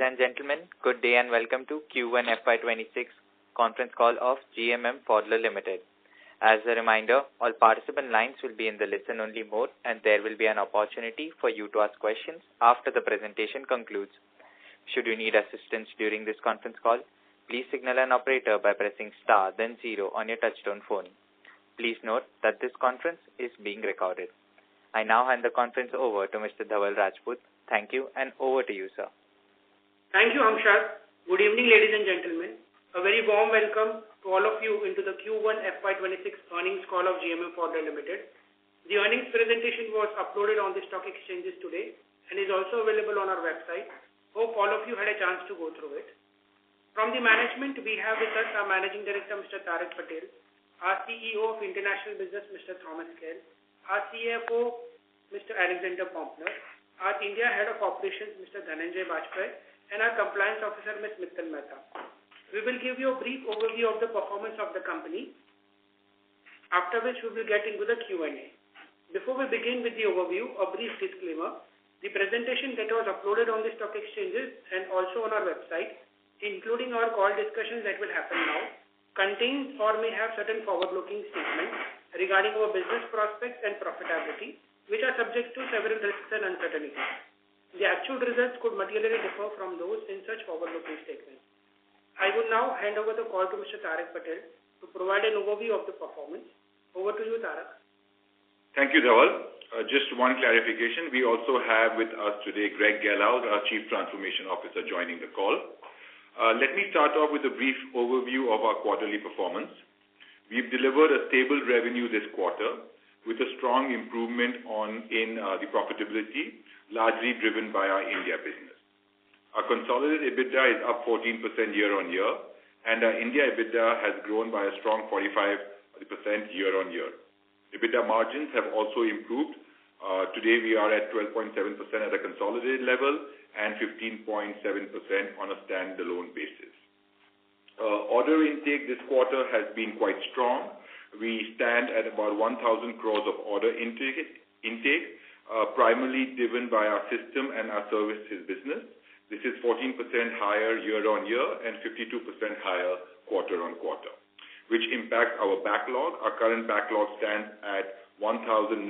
and gentlemen, good day and welcome to Q1 FY26 conference call of GMM Pfaudler Limited. As a reminder, all participant lines will be in the listen-only mode and there will be an opportunity for you to ask questions after the presentation concludes. Should you need assistance during this conference call, please signal an operator by pressing star then 0 on your touchtone phone. Please note that this conference is being recorded. I now hand the conference over to Mr. Dhaval Rajput. Thank you and over to you, sir. Thank you, Amshad. Good evening, ladies and gentlemen. A very warm welcome to all of you into the Q1 FY26 earnings call of GMM Pfaudler Limited. The earnings presentation was uploaded on the stock exchanges today and is also available on our website. Hope all of you had a chance to go through it. From the management, we have with us our Managing Director, Mr. Tarak Patel, our CEO of International Business, Mr. Thomas Kehl, our CFO, Mr. Alexander Poempner, our India Head of Operations, Mr. Dhananjay Bajpayee, and our Compliance Officer, Ms. Mittal Mehta. We will give you a brief overview of the performance of the company, after which we will get into the Q&A. Before we begin with the overview, a brief disclaimer. The presentation that was uploaded on the stock exchanges and also on our website, including our call discussions that will happen now, contains or may have certain forward-looking statements regarding our business prospects and profitability, which are subject to several risks and uncertainties. The actual results could materially differ from those in such forward-looking statements. I would now hand over the call to Mr. Tarak Patel to provide an overview of the performance. Over to you, Tarak. Thank you, Dhaval. Just one clarification. We also have with us today Greg Gelhaus, our Chief Transformation Officer, joining the call. Let me start off with a brief overview of our quarterly performance. We've delivered a stable revenue this quarter with a strong improvement in the profitability, largely driven by our India business. Our consolidated EBITDA is up 14% year-on-year, and our India EBITDA has grown by a strong 45% year-on-year. EBITDA margins have also improved. Today we are at 12.7% at a consolidated level and 15.7% on a standalone basis. Order intake this quarter has been quite strong. We stand at about 1,000 crores of order intake, primarily driven by our system and our services business. This is 14% higher year-on-year and 52% higher quarter-on-quarter, which impacts our backlog. Our current backlog stands at 1,906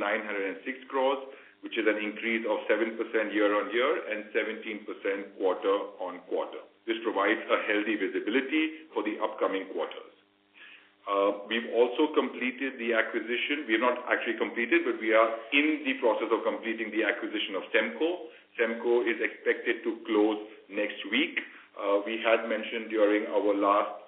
crores, which is an increase of 7% year-on-year and 17% quarter-on-quarter. This provides a healthy visibility for the upcoming quarters. We've also completed the acquisition. We have not actually completed, but we are in the process of completing the acquisition of Semco. Semco is expected to close next week. We had mentioned during our last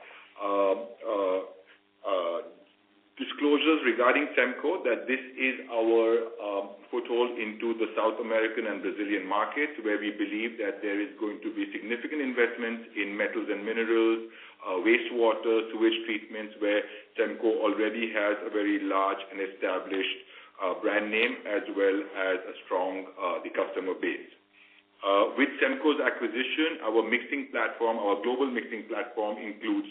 disclosures regarding Semco that this is our foothold into the South American and Brazilian markets, where we believe that there is going to be significant investments in metals and minerals, wastewater, sewage treatments, where Semco already has a very large and established brand name as well as a strong the customer base. With Semco's acquisition, our mixing platform, our global mixing platform includes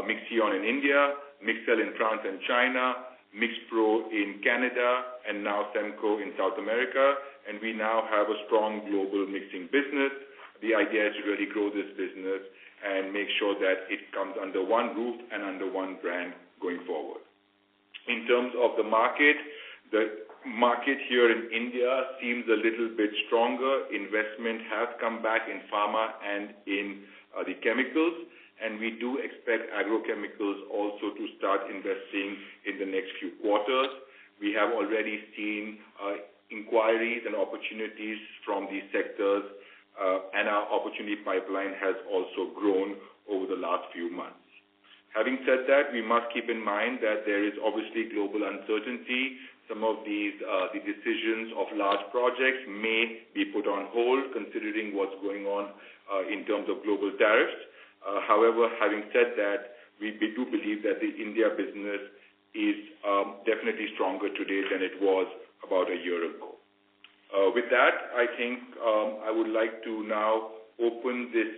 Mixion in India, Mixel in France and China, Mixpro in Canada, and now Semco in South America. And we now have a strong global mixing business. The idea is to really grow this business and make sure that it comes under one roof and under one brand going forward. In terms of the market here in India seems a little bit stronger. Investment has come back in pharma and in the chemicals, and we do expect agrochemicals also to start investing in the next few quarters. We have already seen inquiries and opportunities from these sectors, and our opportunity pipeline has also grown over the last few months. Having said that, we must keep in mind that there is obviously global uncertainty. Some of these the decisions of large projects may be put on hold considering what's going on in terms of global tariffs. However, having said that, we do believe that the India business is definitely stronger today than it was about a year ago. With that, I think I would like to now open this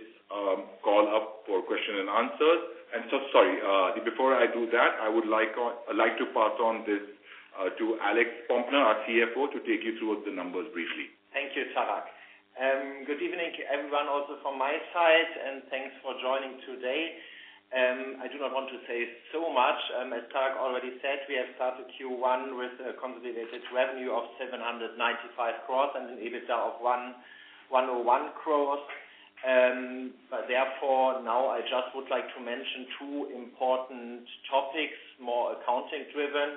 call up for question and answers. And so, sorry, before I do that, I would like to pass on this to Alex Poempner, our CFO, to take you through the numbers briefly. Thank you, Tarak. Good evening, everyone, also from my side, and thanks for joining today. I do not want to say so much. As Tarek already said, we have started Q1 with a consolidated revenue of 795 crores and an EBITDA of 101 crores. But therefore, now I just would like to mention two important topics, more accounting driven.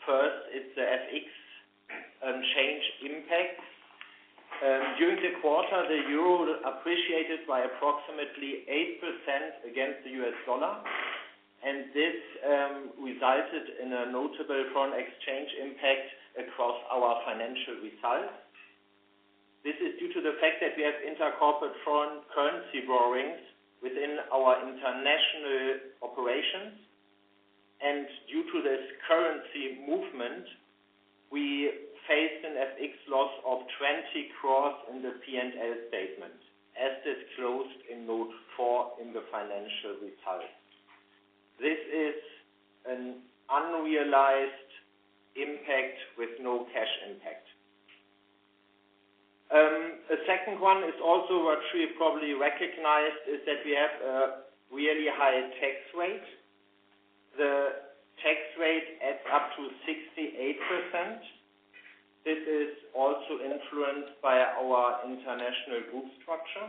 First, it's the FX change impact. During the quarter, the euro appreciated by approximately 8% against the US dollar, and this resulted in a notable foreign exchange impact across our financial results. This is due to the fact that we have intercorporate foreign currency borrowings within our international operations, and due to this currency movement, we faced an FX loss of 20 crores in the P&L statement, as disclosed in note 4 in the financial results. This is an unrealized impact with no cash impact. A second one is also what you probably recognized, is that we have a really high tax rate. The tax rate adds up to 68%. This is also influenced by our international group structure.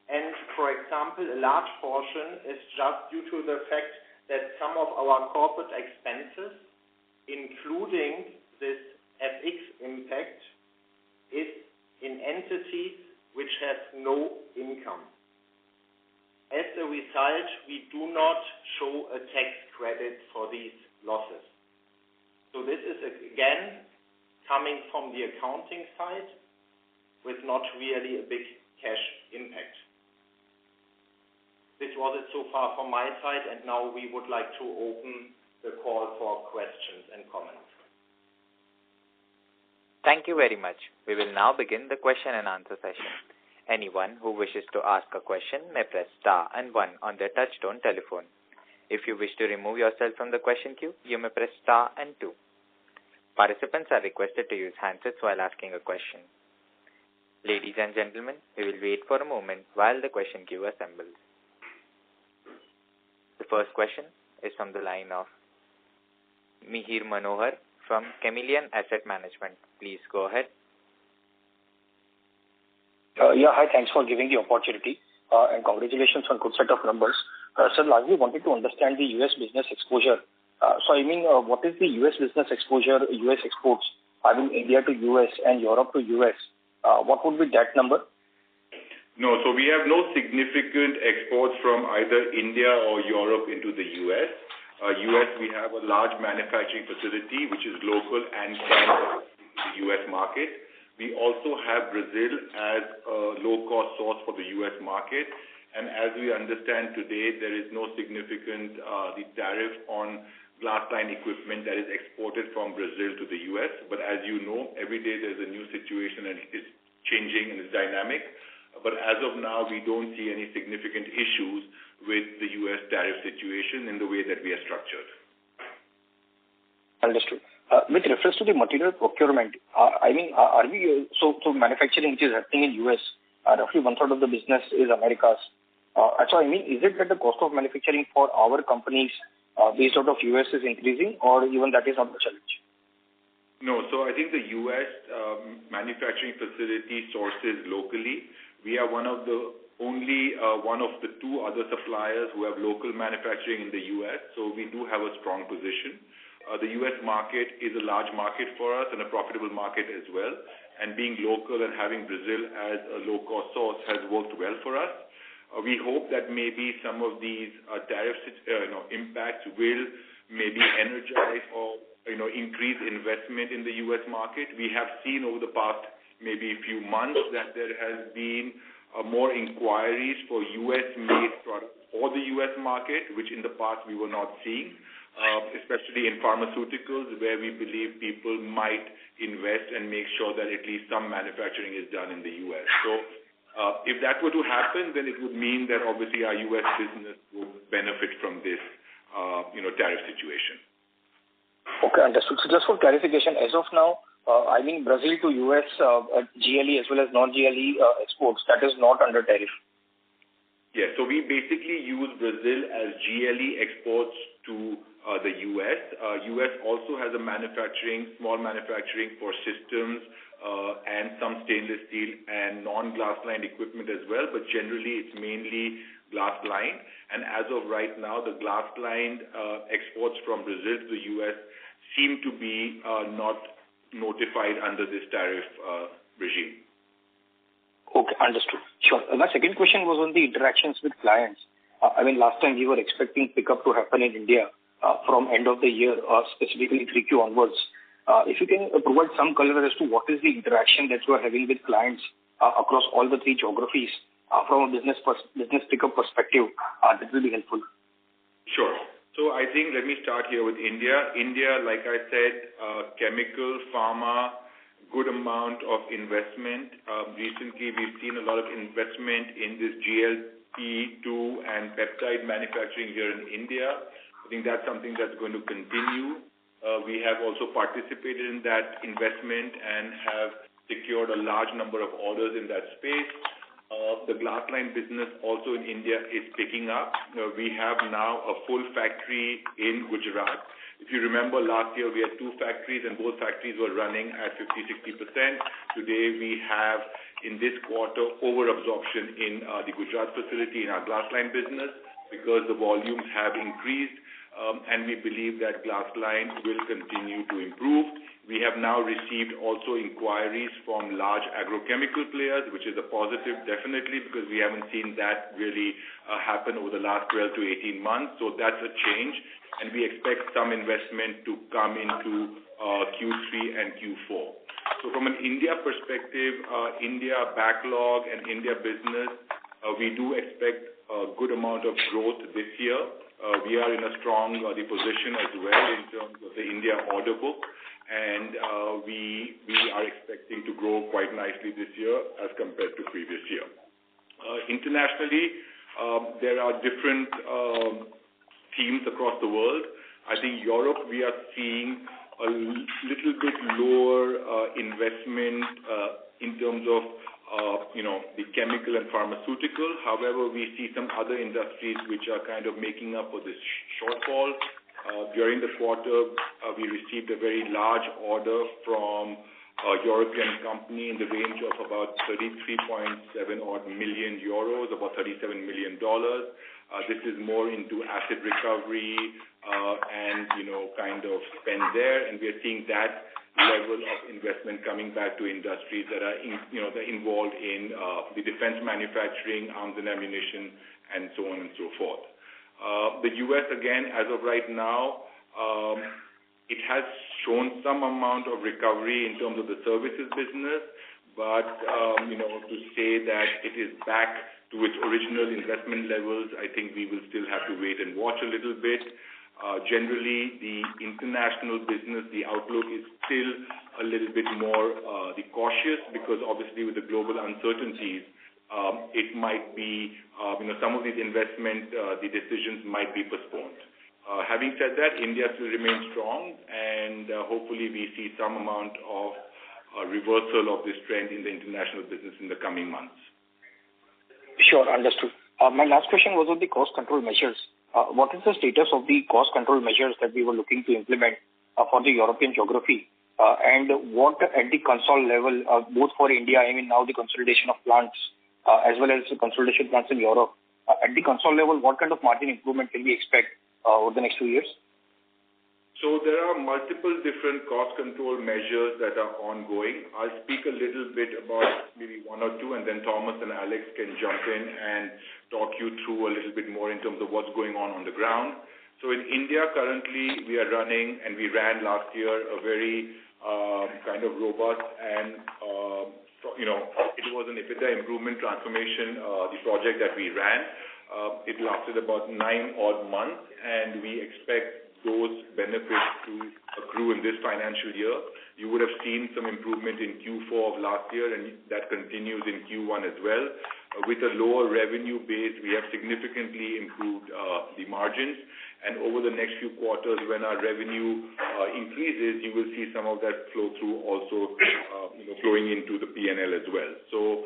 And for example, a large portion is just due to the fact that some of our corporate expenses, including this FX impact, is in entities which have no income. As a result, we do not show a tax credit for these losses. So this is again coming from the accounting side with not really a big cash impact. This was it so far from my side, and now we would like to open the call for questions and comments. Thank you very much. We will now begin the question and answer session. Anyone who wishes to ask a question may press star and 1 on their touchtone telephone. If you wish to remove yourself from the question queue, you may press star and 2. Participants are requested to use handsets while asking a question. Ladies and gentlemen, we will wait for a moment while the question queue assembles. The first question is from the line of Mihir Manohar from Chameleon Asset Management. Please go ahead. Hi, thanks for giving the opportunity and congratulations on good set of numbers. Sir, lastly, wanted to understand the US business exposure. What is the US business exposure, US exports, India to US and Europe to US? What would be that number? No, so we have no significant exports from either India or Europe into the US. US, we have a large manufacturing facility which is local and can the US market. We also have Brazil as a low-cost source for the US market. And as we understand today, there is no significant the tariff on glass line equipment that is exported from Brazil to the US. But as you know, every day there's a new situation and it's changing and it's dynamic. But as of now, we don't see any significant issues with the US tariff situation in the way that we are structured. Understood. With reference to the material procurement, are we so manufacturing which is happening in US, roughly 1/3 of the business is Americas. Is it that the cost of manufacturing for our companies based out of US is increasing, or even that is not the challenge? No, so I think the US manufacturing facility sources locally. We are one of the two other suppliers who have local manufacturing in the US, so we do have a strong position. The US market is a large market for us and a profitable market as well. And being local and having Brazil as a low-cost source has worked well for us. We hope that maybe some of these tariff impacts will maybe energize or increase investment in the US market. We have seen over the past maybe a few months that there has been more inquiries for US-made products for the US market, which in the past we were not seeing. Especially in pharmaceuticals, where we believe people might invest and make sure that at least some manufacturing is done in the U.S. So if that were to happen, then it would mean that obviously our U.S. business would benefit from this tariff situation. Okay, understood. So just for clarification, as of now, I mean Brazil to US GLE as well as non-GLE exports, that is not under tariff. Yeah, so we basically use Brazil as GLE exports to the US. US also has a small manufacturing for systems and some stainless steel and non-glass lined equipment as well, but generally it's mainly glass lined. And as of right now, the glass lined exports from Brazil to the US seem to be not notified under this tariff regime. Okay, understood. Sure. My second question was on the interactions with clients. I mean, last time we were expecting pickup to happen in India from end of the year, specifically 3Q onwards. If you can provide some color as to what is the interaction that you are having with clients across all the three geographies from a business pickup perspective, that will be helpful. Sure. So I think let me start here with India. India, like I said, chemical, pharma, good amount of investment. Recently, we've seen a lot of investment in this GLP-2 and peptide manufacturing here in India. I think that's something that's going to continue. We have also participated in that investment and have secured a large number of orders in that space. The glass-line business also in India is picking up. We have now a full factory in Gujarat. If you remember, last year we had two factories and both factories were running at 50-60%. Today we have, in this quarter, over-absorption in the Gujarat facility in our glass-line business because the volumes have increased, and we believe that glass-line will continue to improve. We have now received also inquiries from large agrochemical players, which is a positive, definitely, because we haven't seen that really happen over the last 12 to 18 months. So that's a change, and we expect some investment to come into Q3 and Q4. So from an India perspective, India backlog and India business, we do expect a good amount of growth this year. We are in a strong position as well in terms of the India order book, and we are expecting to grow quite nicely this year as compared to previous year. Internationally, there are different themes across the world. I think Europe, we are seeing a little bit lower investment in terms of the chemical and pharmaceutical. However, we see some other industries which are kind of making up for this shortfall. During the quarter, we received a very large order from a European company in the range of about 33.7 odd million euros, about $37 million. This is more into asset recovery and kind of spend there, and we are seeing that level of investment coming back to industries that are involved in the defense manufacturing, arms and ammunition, and so on and so forth. The U.S., again, as of right now, it has shown some amount of recovery in terms of the services business, but to say that it is back to its original investment levels, I think we will still have to wait and watch a little bit. Generally, the international business, the outlook is still a little bit more cautious because obviously with the global uncertainties, it might be, some of these investment, the decisions might be postponed. Having said that, India still remains strong, and hopefully we see some amount of reversal of this trend in the international business in the coming months. Sure, understood. My last question was on the cost control measures. What is the status of the cost control measures that we were looking to implement for the European geography? And what at the console level, both for India, I mean now the consolidation of plants, as well as the consolidation plants in Europe, at the console level, what kind of margin improvement can we expect over the next 2 years? So there are multiple different cost control measures that are ongoing. I'll speak a little bit about maybe one or two, and then Thomas and Alex can jump in and talk you through a little bit more in terms of what's going on the ground. So in India, currently, we are running, and we ran last year, a very kind of robust and, it was an EBITDA improvement transformation, the project that we ran. It lasted about 9 odd months, and we expect those benefits to accrue in this financial year. You would have seen some improvement in Q4 of last year, and that continues in Q1 as well. with a lower revenue base, we have significantly improved the margins. And over the next few quarters, when our revenue increases, you will see some of that flow through also flowing into the P&L as well. So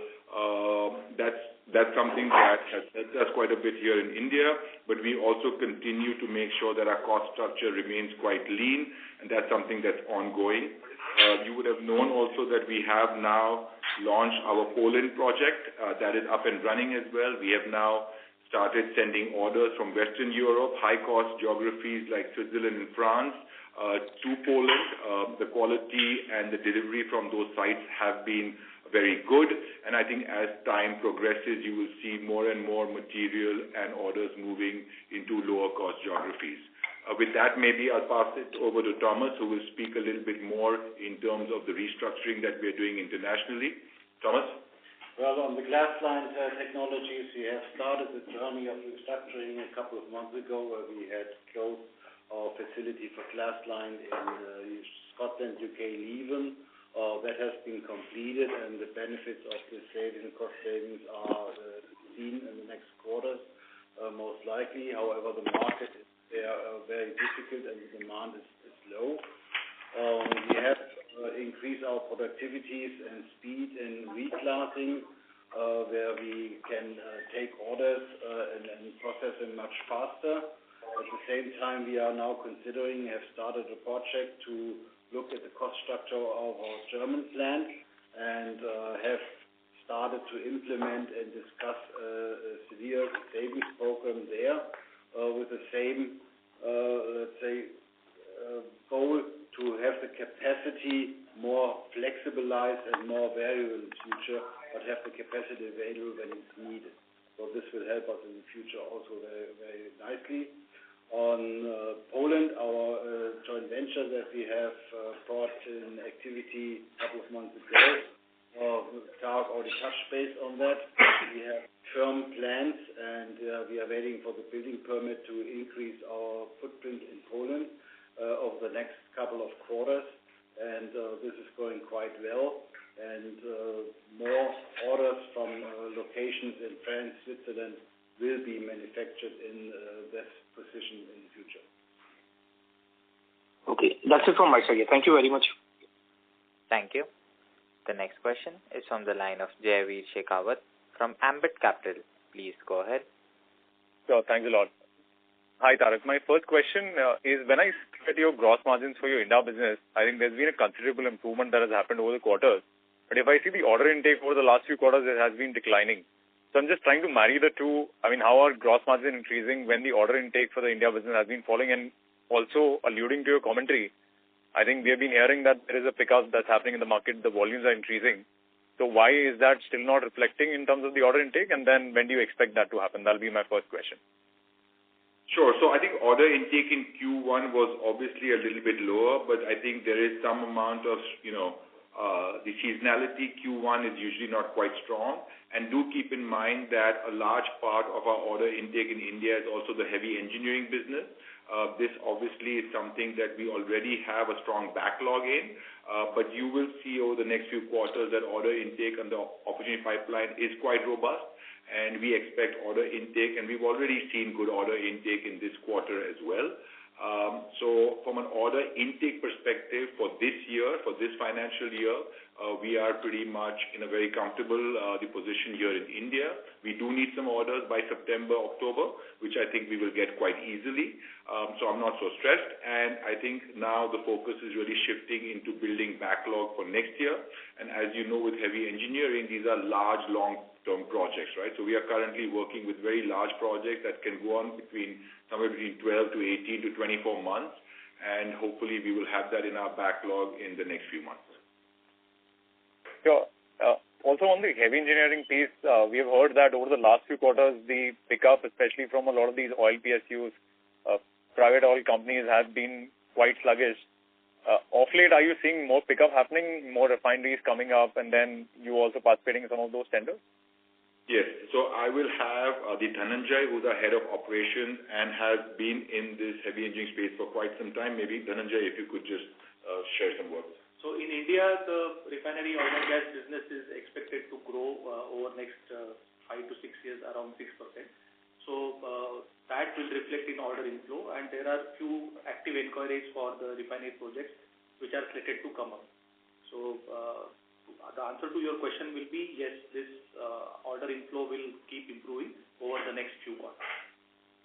that's something that has helped us quite a bit here in India, but we also continue to make sure that our cost structure remains quite lean, and that's something that's ongoing. You would have known also that we have now launched our Poland project. That is up and running as well. We have now started sending orders from Western Europe, high-cost geographies like Switzerland and France, to Poland. The quality and the delivery from those sites have been very good, and I think as time progresses, you will see more and more material and orders moving into lower-cost geographies. With that, maybe I'll pass it over to Thomas, who will speak a little bit more in terms of the restructuring that we're doing internationally. Thomas? Well, on the glass-lined technologies, we have started the journey of restructuring a couple of months ago, where we had closed our facility for glass-lined in Scotland, UK, Leven. That has been completed, and the benefits of the cost savings are seen in the next quarters, most likely. However, the market is very difficult and the demand is low. We have increased our productivities and speed in reclassing, where we can take orders and process them much faster. At the same time, we are now have started a project to look at the cost structure of our German plant and have started to implement and discuss a severe savings program there with the same, goal to have the capacity more flexibilized and more variable in the future, but have the capacity available when it's needed. So this will help us in the future also very, very nicely. On Poland, our joint venture that we have brought in activity a couple of months ago, Tarek already touched base on that. We have firm plans, and we are waiting for the building permit to increase our footprint in Poland over the next couple of quarters, and this is going quite well. And more orders from locations in France, Switzerland will be manufactured in this position in the future. Okay, that's it from my side. Thank you very much. Thank you. The next question is from the line of Jaiveer Shekhawat from Ambit Capital. Please go ahead. Sure, thanks a lot. Hi, Tarak. My first question is, when I look at your gross margins for your India business, I think there's been a considerable improvement that has happened over the quarters. But if I see the order intake over the last few quarters, it has been declining. So I'm just trying to marry the two. I mean, how are gross margin increasing when the order intake for the India business has been falling? And also alluding to your commentary, I think we have been hearing that there is a pickup that's happening in the market. The volumes are increasing. So why is that still not reflecting in terms of the order intake? And then when do you expect that to happen? That'll be my first question. Sure. So I think order intake in Q1 was obviously a little bit lower, but I think there is some amount of, the seasonality. Q1 is usually not quite strong. And do keep in mind that a large part of our order intake in India is also the heavy engineering business. This obviously is something that we already have a strong backlog in, but you will see over the next few quarters that order intake and the opportunity pipeline is quite robust, and we expect order intake, and we've already seen good order intake in this quarter as well. So from an order intake perspective for this year, for this financial year, we are pretty much in a very comfortable position here in India. We do need some orders by September, October, which I think we will get quite easily. So I'm not so stressed. And I think now the focus is really shifting into building backlog for next year. And as you know, with heavy engineering, these are large, long-term projects, right? So we are currently working with very large projects that can go on somewhere between 12 to 18 to 24 months. And hopefully we will have that in our backlog in the next few months. Sure. Also on the heavy engineering piece, we have heard that over the last few quarters, the pickup, especially from a lot of these oil PSUs, private oil companies, have been quite sluggish. Of late, are you seeing more pickup happening, more refineries coming up, and then you also participating in some of those tenders? Yes. So I will have the Dhananjay, who's our head of operations and has been in this heavy engineering space for quite some time. Maybe Dhananjay, if you could just share some words. So in India, the refinery oil and gas business is expected to grow over next 5 to 6 years around 6%. So that will reflect in order inflow, and there are few active inquiries for the refinery projects which are slated to come up. So the answer to your question will be yes, this order inflow will keep improving over the next few quarters.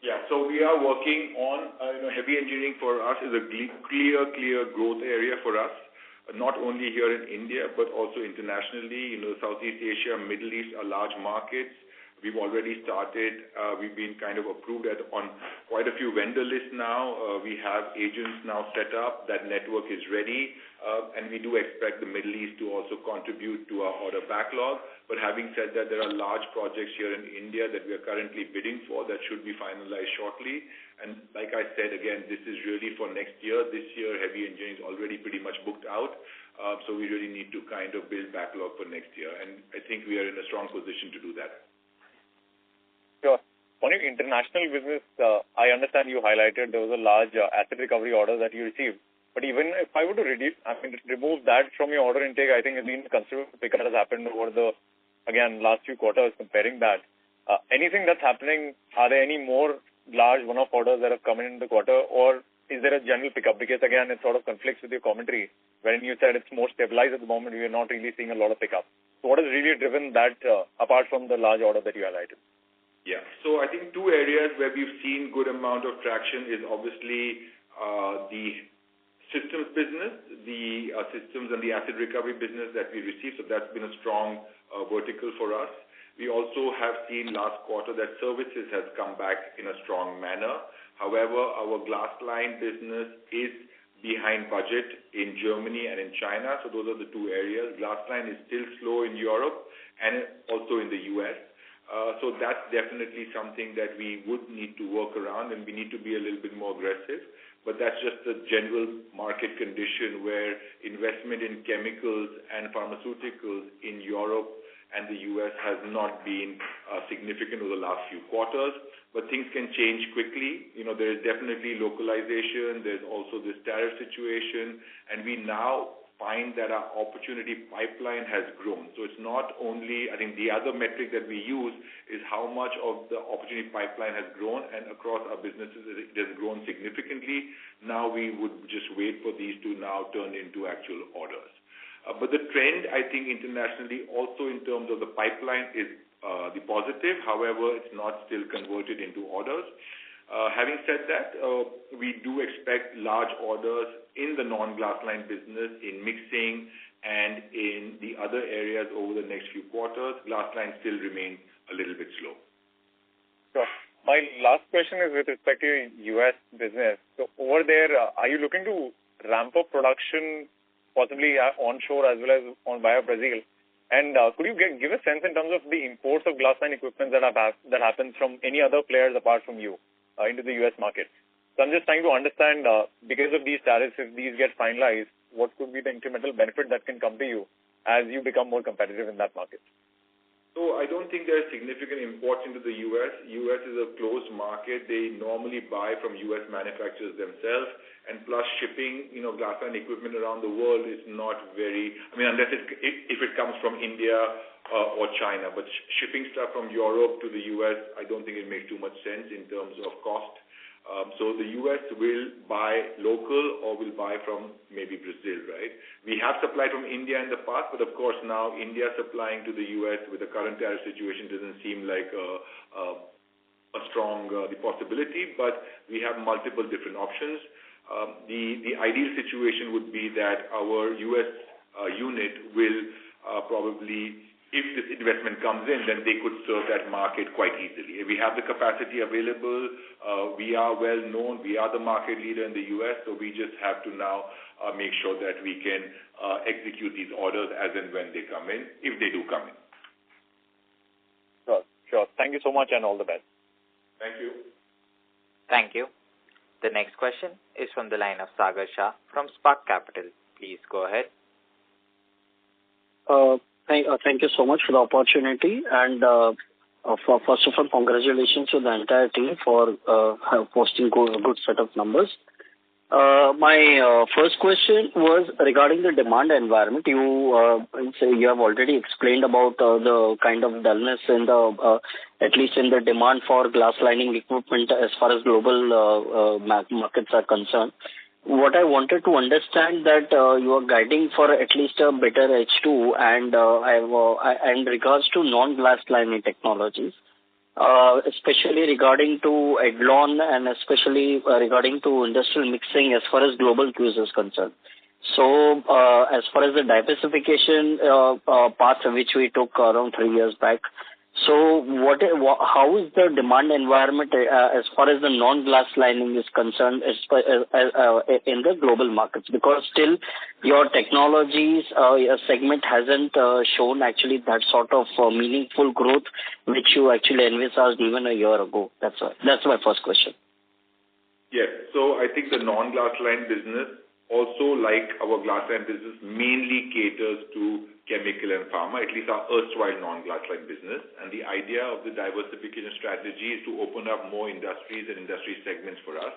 Yeah, so we are working on, heavy engineering for us is a clear growth area for us, not only here in India, but also internationally. Southeast Asia, Middle East are large markets. We've already started, we've been kind of approved on quite a few vendor lists now. We have agents now set up, that network is ready, and we do expect the Middle East to also contribute to our order backlog. But having said that, there are large projects here in India that we are currently bidding for that should be finalized shortly. And like I said, again, this is really for next year. This year, heavy engineering is already pretty much booked out. So we really need to kind of build backlog for next year. And I think we are in a strong position to do that. Sure. On your international business, I understand you highlighted there was a large asset recovery order that you received. But even if I were to remove that from your order intake, I think it's been a considerable pickup that has happened over the, last few quarters comparing that. Anything that's happening, are there any more large one-off orders that have come in the quarter, or is there a general pickup? Because again, it sort of conflicts with your commentary when you said it's more stabilized at the moment, we are not really seeing a lot of pickup. So what has really driven that apart from the large order that you highlighted? Yeah, so I think two areas where we've seen good amount of traction is obviously the systems business, the systems and the asset recovery business that we received. So that's been a strong vertical for us. We also have seen last quarter that services has come back in a strong manner. However, our glass line business is behind budget in Germany and in China. So those are the two areas. Glass line is still slow in Europe and also in the US. So that's definitely something that we would need to work around, and we need to be a little bit more aggressive. But that's just the general market condition where investment in chemicals and pharmaceuticals in Europe and the US has not been significant over the last few quarters. But things can change quickly. There is definitely localization. There's also this tariff situation. And we now find that our opportunity pipeline has grown. So it's not only, I think the other metric that we use is how much of the opportunity pipeline has grown, and across our businesses it has grown significantly. Now we would just wait for these to now turn into actual orders. But the trend, I think, internationally also in terms of the pipeline is the positive. However, it's not still converted into orders. Having said that, we do expect large orders in the non-glass line business, in mixing and in the other areas over the next few quarters. Glass line still remains a little bit slow. Sure. My last question is with respect to your U.S. business. So over there, are you looking to ramp up production possibly onshore as well as via Brazil? And could you give a sense in terms of the imports of glass line equipment that happens from any other players apart from you into the U.S. market? So I'm just trying to understand, because of these tariffs, if these get finalized, what could be the incremental benefit that can come to you as you become more competitive in that market? So I don't think there are significant imports into the U.S. U.S. is a closed market. They normally buy from U.S. manufacturers themselves, and plus shipping, glass line equipment around the world is not very, unless if it comes from India or China. But shipping stuff from Europe to the U.S., I don't think it makes too much sense in terms of cost. So the U.S. will buy local or will buy from maybe Brazil, right? We have supplied from India in the past, but of course now India supplying to the U.S. with the current tariff situation doesn't seem like a strong possibility, but we have multiple different options. The ideal situation would be that our U.S. unit will probably, if this investment comes in, then they could serve that market quite easily. We have the capacity available. We are well known. We are the market leader in the U.S., so we just have to now make sure that we can execute these orders as and when they come in, if they do come in. Sure. Thank you so much and all the best. Thank you. Thank you. The next question is from the line of Sagar Shah from Spark Capital. Please go ahead. Thank you so much for the opportunity, and first of all, congratulations to the entire team for posting good set of numbers. My first question was regarding the demand environment. You have already explained about the kind of dullness in the at least in the demand for glass lining equipment as far as global markets are concerned. What I wanted to understand that you are guiding for at least a better H2 and in regards to non-glass lining technologies. Especially regarding to Edlon and especially regarding to industrial mixing as far as global cues is concerned. So, as far as the diversification path which we took around 3 years back, so how is the demand environment as far as the non-glass lining is concerned in the global markets? Because still your technologies segment hasn't shown actually that sort of meaningful growth which you actually envisaged even a year ago. That's my first question. Yes. So I think the non-glass line business, also like our glass line business, mainly caters to chemical and pharma, at least our erstwhile non-glass line business. And the idea of the diversification strategy is to open up more industries and industry segments for us.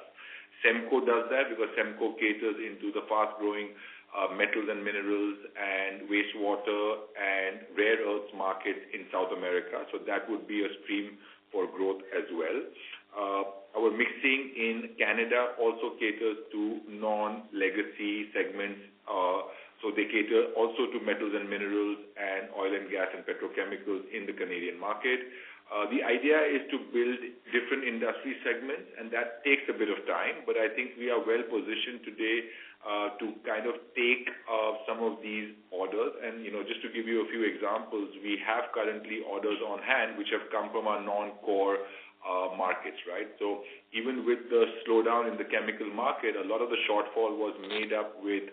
Semco does that because Semco caters into the fast-growing metals and minerals and wastewater and rare earths markets in South America. So that would be a stream for growth as well. Our mixing in Canada also caters to non-legacy segments. So they cater also to metals and minerals and oil and gas and petrochemicals in the Canadian market. The idea is to build different industry segments, and that takes a bit of time, but I think we are well positioned today to kind of take some of these orders. And, just to give you a few examples, we have currently orders on hand which have come from our non-core markets, right? So even with the slowdown in the chemical market, a lot of the shortfall was made up with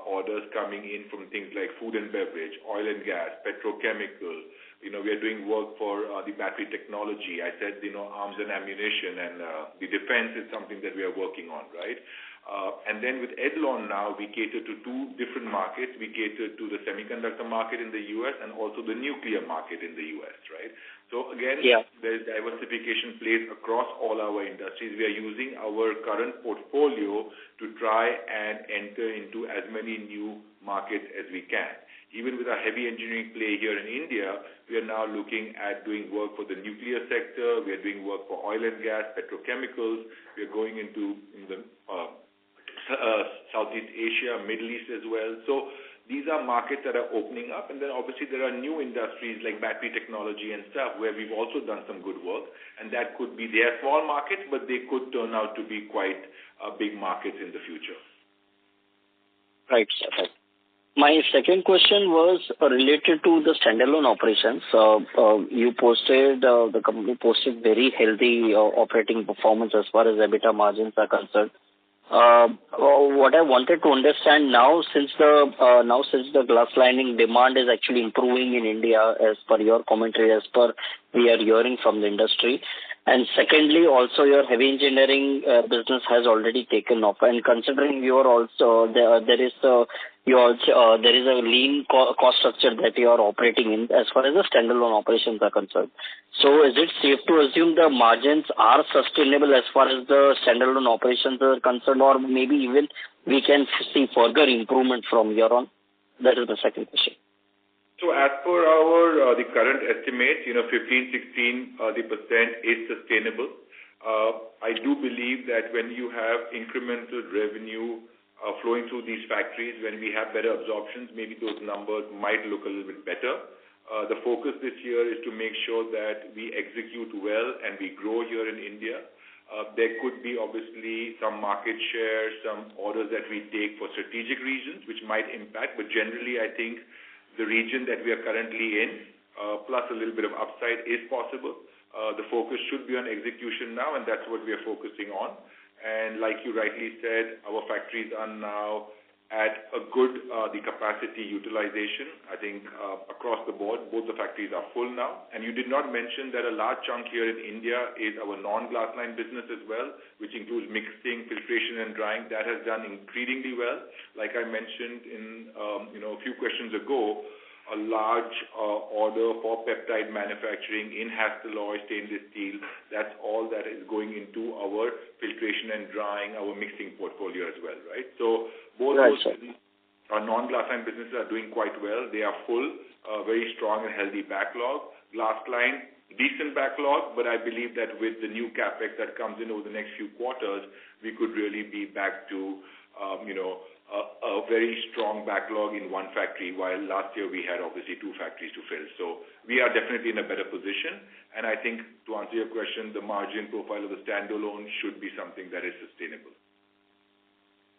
orders coming in from things like food and beverage, oil and gas, petrochemical. We are doing work for the battery technology. I said, arms and ammunition, and the defense is something that we are working on, right? And then with Edlon now, we cater to two different markets. We cater to the semiconductor market in the U.S. and also the nuclear market in the U.S., right? So again, there's diversification plays across all our industries. We are using our current portfolio to try and enter into as many new markets as we can. Even with our heavy engineering play here in India, we are now looking at doing work for the nuclear sector. We are doing work for oil and gas, petrochemicals. We are going into the Southeast Asia, Middle East as well. So these are markets that are opening up, and then obviously there are new industries like battery technology and stuff where we've also done some good work, and that could be, they are small markets, but they could turn out to be quite big markets in the future. Right, sir. My second question was related to the standalone operations. The company posted very healthy operating performance as far as EBITDA margins are concerned. What I wanted to understand now, since the glass lining demand is actually improving in India, as per your commentary, as per we are hearing from the industry, and secondly, also your heavy engineering business has already taken off, and considering you are also there is a lean cost structure that you are operating in as far as the standalone operations are concerned. So is it safe to assume the margins are sustainable as far as the standalone operations are concerned, or maybe even we can see further improvement from here on? That is the second question. So as per our the current estimates, 15-16% is sustainable. I do believe that when you have incremental revenue flowing through these factories, when we have better absorptions, maybe those numbers might look a little bit better. The focus this year is to make sure that we execute well and we grow here in India. There could be obviously some market share, some orders that we take for strategic reasons, which might impact, but generally I think the region that we are currently in, plus a little bit of upside is possible. The focus should be on execution now, and that's what we are focusing on. And like you rightly said, our factories are now at a good the capacity utilization. I think across the board, both the factories are full now. And you did not mention that a large chunk here in India is our non-glass line business as well, which includes mixing, filtration, and drying. That has done increasingly well. Like I mentioned in a few questions ago, a large order for peptide manufacturing in Hastelloy stainless steel. That's all that is going into our filtration filtration and drying, our mixing portfolio as well, right? So both Right, those our non-glass-line businesses are doing quite well. They are full, very strong and healthy backlog. Glass-line, decent backlog, but I believe that with the new capex that comes in over the next few quarters, we could really be back to, a very strong backlog in one factory, while last year we had obviously two factories to fill. So we are definitely in a better position. And I think, to answer your question, the margin profile of the standalone should be something that is sustainable.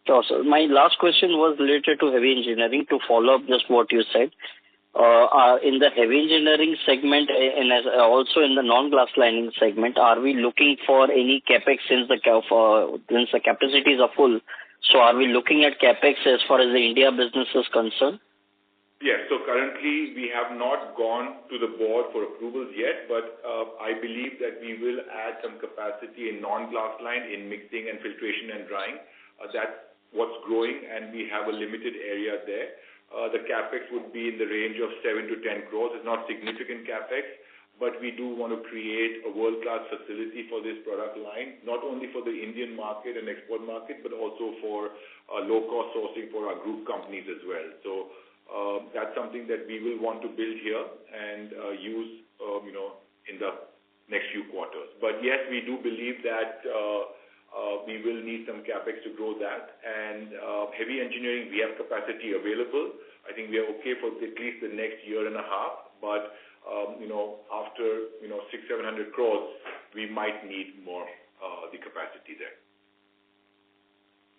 Sure, sir. My last question was related to heavy engineering, to follow up just what you said. In the heavy engineering segment and also in the non-glass lining segment, are we looking for any capex since the capacities are full? So are we looking at capex as far as the India business is concerned? Yes. So currently we have not gone to the board for approvals yet, but I believe that we will add some capacity in non-glass line in mixing and filtration and drying. That's what's growing, and we have a limited area there. The capex would be in the range of 7 to 10 crores. It's not significant capex, but we do want to create a world-class facility for this product line, not only for the Indian market and export market, but also for low-cost sourcing for our group companies as well. So that's something that we will want to build here and use, in the next few quarters. But yes, we do believe that we will need some capex to grow that. And heavy engineering, we have capacity available. I think we are okay for at least the next year and a half. But after 600-700 crores, we might need more the capacity there.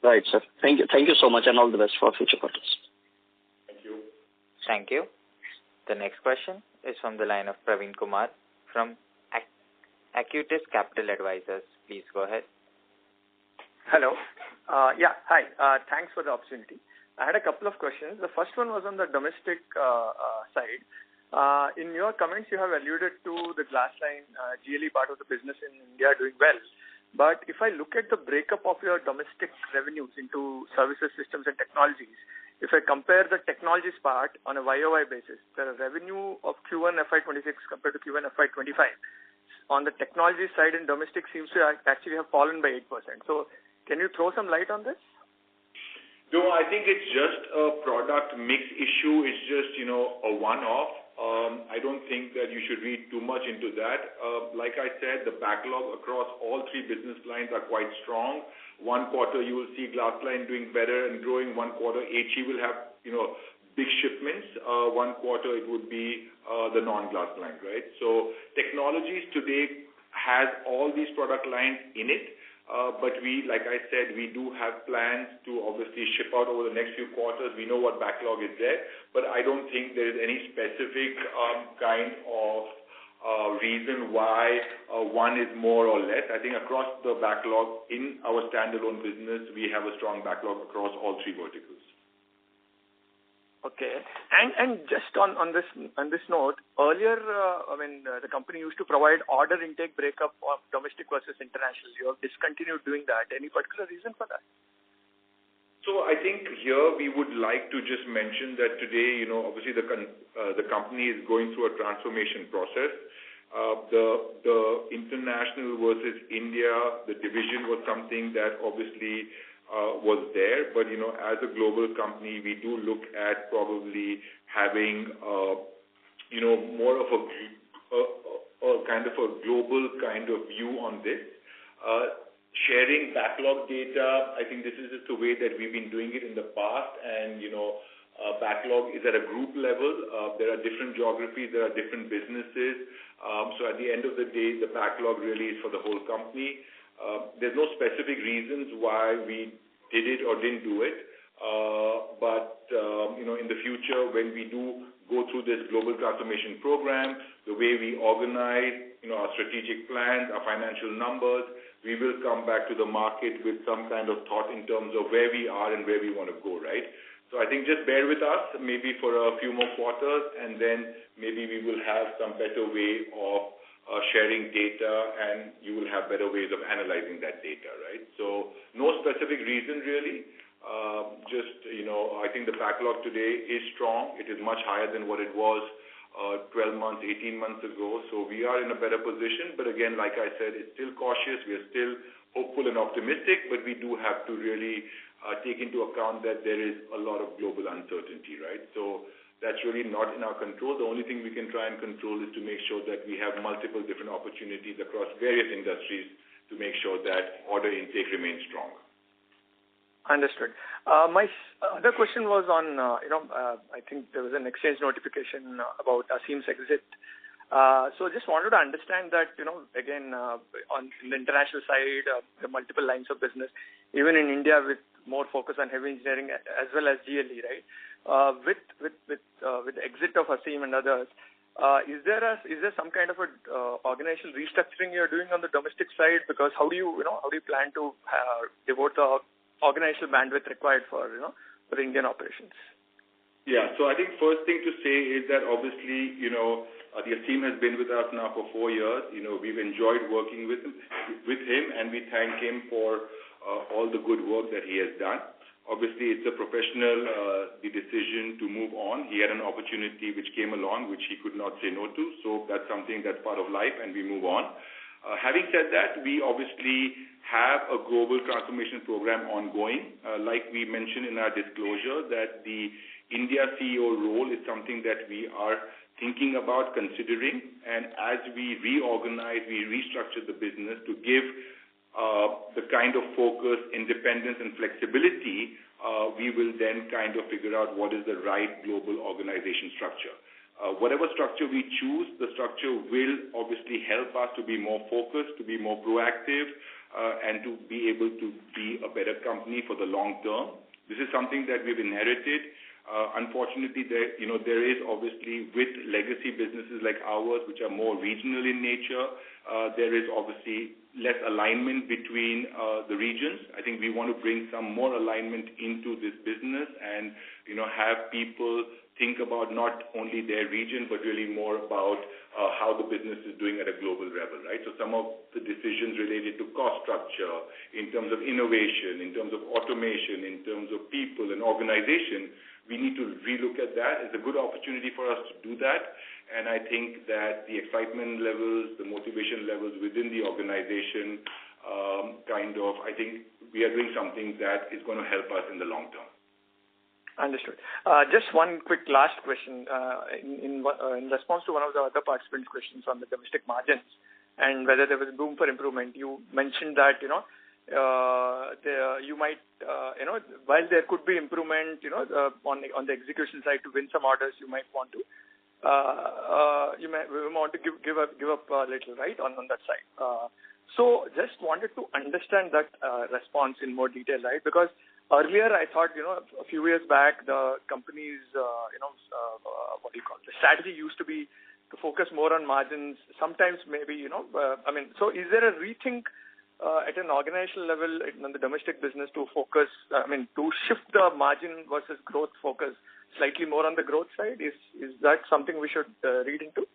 Right, sir. Thank you so much, and all the best for future quarters. Thank you. Thank you. The next question is from the line of Praveen Kumar from Acuitas Capital Advisors. Please go ahead. Hello. Hi. Thanks for the opportunity. I had a couple of questions. The first one was on the domestic side. In your comments, you have alluded to the glass line GLE part of the business in India doing well. But if I look at the breakup of your domestic revenues into services, systems, and technologies, if I compare the technologies part on a YOY basis, the revenue of Q1 FY26 compared to Q1 FY25 on the technology side in domestic seems to actually have fallen by 8%. So can you throw some light on this? No, I think it's just a product mix issue. It's just, a one-off. I don't think that you should read too much into that. Like I said, the backlog across all three business lines are quite strong. One quarter you will see glass line doing better and growing. One quarter HE will have, big shipments. One quarter it would be the non-glass line, right? So technologies today has all these product lines in it. But like I said, we do have plans to obviously ship out over the next few quarters. We know what backlog is there, but I don't think there is any specific kind of reason why one is more or less. I think across the backlog in our standalone business, we have a strong backlog across all three verticals. Okay. And just on this note, earlier, the company used to provide order intake breakup of domestic versus international. You have discontinued doing that. Any particular reason for that? So I think here we would like to just mention that today, obviously the company is going through a transformation process. The international versus India, the division was something that obviously was there, but as a global company, we do look at probably having more of a kind of a global kind of view on this. Sharing backlog data, I think this is just the way that we've been doing it in the past, and backlog is at a group level. There are different geographies, there are different businesses. So at the end of the day, the backlog really is for the whole company. There's no specific reasons why we did it or didn't do it. But in the future, when we do go through this global transformation program, the way we organize, our strategic plans, our financial numbers, we will come back to the market with some kind of thought in terms of where we are and where we want to go, right? So I think just bear with us maybe for a few more quarters, and then maybe we will have some better way of sharing data, and you will have better ways of analyzing that data, right? So no specific reason really. I think the backlog today is strong. It is much higher than what it was 12 months, 18 months ago. So we are in a better position. But again, like I said, it's still cautious. We are still hopeful and optimistic, but we do have to really take into account that there is a lot of global uncertainty, right? So that's really not in our control. The only thing we can try and control is to make sure that we have multiple different opportunities across various industries to make sure that order intake remains strong. Understood. My other question was on, I think there was an exchange notification about Asim's exit. So just wanted to understand that, again, on the international side, the multiple lines of business, even in India with more focus on heavy engineering as well as GLE, right? With the exit of Asim and others, is there some kind of a organizational restructuring you're doing on the domestic side? Because how do you plan to devote the organizational bandwidth required for the Indian operations? Yeah, so I think first thing to say is that obviously, the Asim has been with us now for 4 years. We've enjoyed working with him, and we thank him for all the good work that he has done. Obviously, it's a professional the decision to move on. He had an opportunity which came along, which he could not say no to. So that's something that's part of life, and we move on. Having said that, we obviously have a global transformation program ongoing. Like we mentioned in our disclosure, that the India CEO role is something that we are thinking about considering. And as we reorganize, we restructure the business to give the kind of focus, independence, and flexibility, we will then kind of figure out what is the right global organization structure. Whatever structure we choose, the structure will obviously help us to be more focused, to be more proactive, and to be able to be a better company for the long term. This is something that we've inherited. Unfortunately, there is obviously, with legacy businesses like ours, which are more regional in nature, there is obviously less alignment between the regions. I think we want to bring some more alignment into this business and, have people think about not only their region, but really more about how the business is doing at a global level, right? So some of the decisions related to cost structure, in terms of innovation, in terms of automation, in terms of people and organization, we need to relook at that. It's a good opportunity for us to do that. And I think that the excitement levels, the motivation levels within the organization, I think we are doing something that is going to help us in the long term. Understood. Just one quick last question. In response to one of the other participants' questions on the domestic margins and whether there was room for improvement, you mentioned that, you might, while there could be improvement, on the execution side to win some orders, you might want to, give up a little, right, on that side. So just wanted to understand that response in more detail, right? Because earlier I thought, a few years back, the company's, the strategy used to be to focus more on margins. Sometimes maybe, so is there a rethink at an organizational level on the domestic business to focus, to shift the margin versus growth focus slightly more on the growth side? Is that something we should read into?